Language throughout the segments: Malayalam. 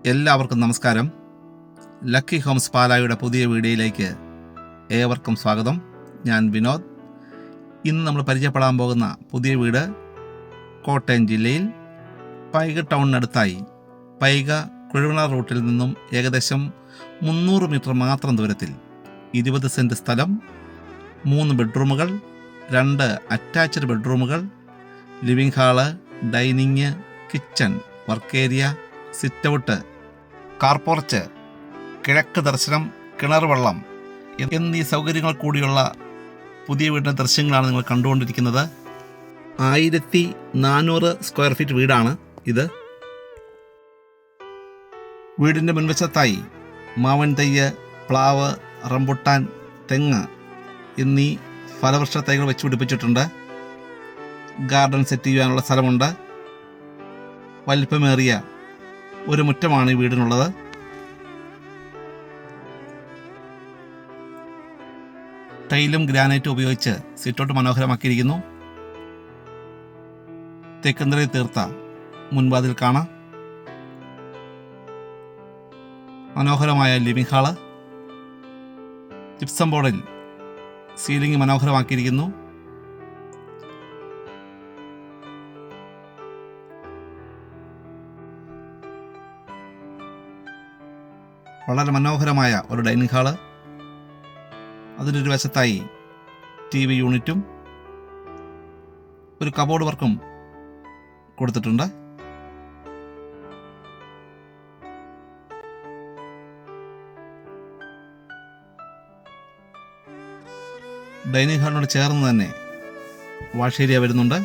എല്ലാവർക്കും നമസ്കാരം. ലക്കി ഹോംസ് പാലായുടെ പുതിയ വീഡിയോയിലേക്ക് ഏവർക്കും സ്വാഗതം. ഞാൻ വിനോദ്. ഇന്ന് നമ്മൾ പരിചയപ്പെടാൻ പോകുന്ന പുതിയ വീട് കോട്ടയം ജില്ലയിൽ പൈക ടൗണിനടുത്തായി പൈക കുഴവണ റൂട്ടിൽ നിന്നും ഏകദേശം 300 മീറ്റർ മാത്രം ദൂരത്തിൽ 20 സെൻറ്റ് സ്ഥലം, 3 ബെഡ്റൂമുകൾ, 2 അറ്റാച്ച്ഡ് ബെഡ്റൂമുകൾ, living hall, dining, kitchen, work area, sit out, car porch, കിഴക്ക് ദർശനം, കിണർ വെള്ളം എന്നീ സൗകര്യങ്ങൾ കൂടിയുള്ള പുതിയ വീടിൻ്റെ ദൃശ്യങ്ങളാണ് നിങ്ങൾ കണ്ടുകൊണ്ടിരിക്കുന്നത്. 1400 സ്ക്വയർ ഫീറ്റ് വീടാണ് ഇത്. വീടിൻ്റെ മുൻവശത്തായി മാവൻ തയ്യ്, പ്ലാവ്, റംബുട്ടാൻ, തെങ്ങ് എന്നീ ഫലവൃക്ഷ തൈകൾ വെച്ച് പിടിപ്പിച്ചിട്ടുണ്ട്. ഗാർഡൻ സെറ്റ് ചെയ്യാനുള്ള സ്ഥലമുണ്ട്. വലിപ്പമേറിയ ഒരു മുറ്റമാണ് ഈ വീടിനുള്ളത്. ടൈലും ഗ്രാനൈറ്റും ഉപയോഗിച്ച് സിറ്റൗട്ട് മനോഹരമാക്കിയിരിക്കുന്നു. തെക്കുന്തറയിൽ തീർത്ത മുൻവാതിൽ കാണാം. മനോഹരമായ ലിവിംഗ് ഹാള്, ജിപ്സം ബോർഡിൽ സീലിംഗ് മനോഹരമാക്കിയിരിക്കുന്നു. വളരെ മനോഹരമായ ഒരു ഡൈനിങ് ഹാള്, അതിനൊരു വശത്തായി TV യൂണിറ്റും ഒരു കബോർഡ് വർക്കും കൊടുത്തിട്ടുണ്ട്. ഡൈനിങ് ഹാളിനോട് ചേർന്ന് തന്നെ വാഷ് ഏരിയ വരുന്നുണ്ട്.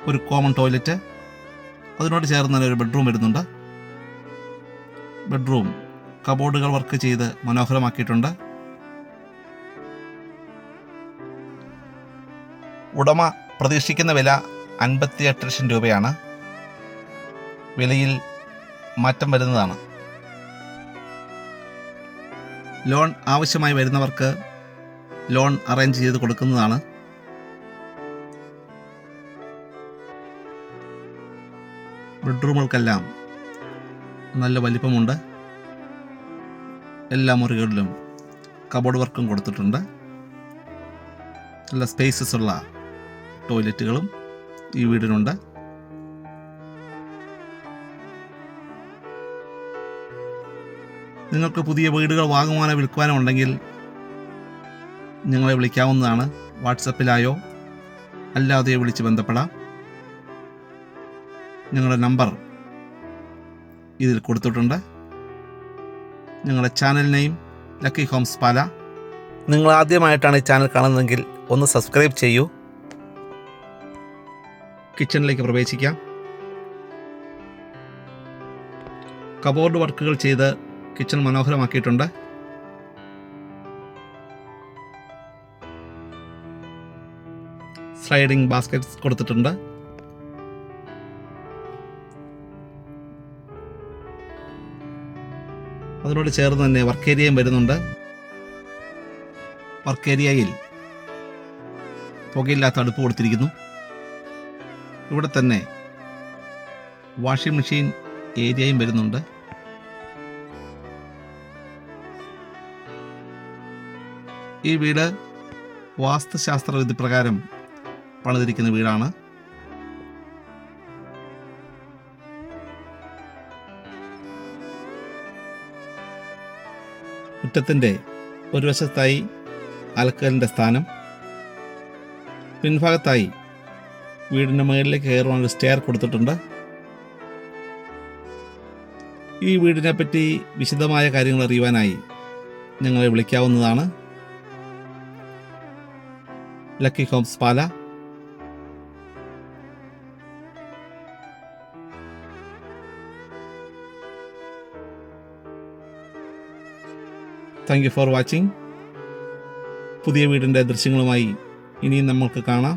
ഒരു കോമൺ ടോയ്ലറ്റ്, അതിനോട് ചേർന്ന് തന്നെ ഒരു ബെഡ്റൂം വരുന്നുണ്ട്. ബെഡ്റൂം കബോർഡുകൾ വർക്ക് ചെയ്ത് മനോഹരമാക്കിയിട്ടുണ്ട്. ഉടമ പ്രതീക്ഷിക്കുന്ന വില 58 ലക്ഷം രൂപയാണ്. വിലയിൽ മാറ്റം വരുന്നതാണ്. ലോൺ ആവശ്യമായി വരുന്നവർക്ക് ലോൺ അറേഞ്ച് ചെയ്ത് കൊടുക്കുന്നതാണ്. ബെഡ്റൂമുകൾക്കെല്ലാം നല്ല വലിപ്പമുണ്ട്. എല്ലാ മുറികളിലും കബോർഡ് വർക്കും കൊടുത്തിട്ടുണ്ട്. നല്ല സ്പേസസ് ഉള്ള ടോയ്ലറ്റുകളും ഈ വീടിനുണ്ട്. നിങ്ങൾക്ക് പുതിയ വീടുകൾ വാങ്ങുവാനോ വിൽക്കുവാനോ ഉണ്ടെങ്കിൽ ഞങ്ങളെ വിളിക്കാവുന്നതാണ്. വാട്സപ്പിലായോ അല്ലാതെയോ വിളിച്ച് ബന്ധപ്പെടാം. ഞങ്ങളുടെ നമ്പർ ഇതിൽ കൊടുത്തിട്ടുണ്ട്. ഞങ്ങളുടെ ചാനൽ നെയിം ലക്കി ഹോംസ് പാല. നിങ്ങൾ ആദ്യമായിട്ടാണ് ഈ ചാനൽ കാണുന്നതെങ്കിൽ ഒന്ന് സബ്സ്ക്രൈബ് ചെയ്യൂ. കിച്ചണിലേക്ക് പ്രവേശിക്കാം. കബോർഡ് വർക്കുകൾ ചെയ്ത് കിച്ചൺ മനോഹരമാക്കിയിട്ടുണ്ട്. സ്ലൈഡിംഗ് ബാസ്ക്കറ്റ്സ് കൊടുത്തിട്ടുണ്ട്. അതിനോട് ചേർന്ന് തന്നെ വർക്ക് ഏരിയയും വരുന്നുണ്ട്. വർക്ക് ഏരിയയിൽ പുകയില്ലാത്ത അടുപ്പ് കൊടുത്തിരിക്കുന്നു. ഇവിടെ തന്നെ വാഷിംഗ് മെഷീൻ ഏരിയയും വരുന്നുണ്ട്. ഈ വീട് വാസ്തുശാസ്ത്ര വിധി പ്രകാരം പണിതിരിക്കുന്ന വീടാണ്. മുറ്റത്തിൻ്റെ ഒരു വശത്തായി അലക്കലിൻ്റെ സ്ഥാനം, പിൻഭാഗത്തായി വീടിൻ്റെ മുകളിലേക്ക് കയറുവാൻ ഒരു സ്റ്റെയർ കൊടുത്തിട്ടുണ്ട്. ഈ വീടിനെ പറ്റി വിശദമായ കാര്യങ്ങൾ അറിയുവാനായി ഞങ്ങളെ വിളിക്കാവുന്നതാണ്. Lucky homes Pala. Thank you for watching. പുതിയ വീടിൻ്റെ ദൃശ്യങ്ങളുമായി ഇനിയും നമുക്ക് കാണാം.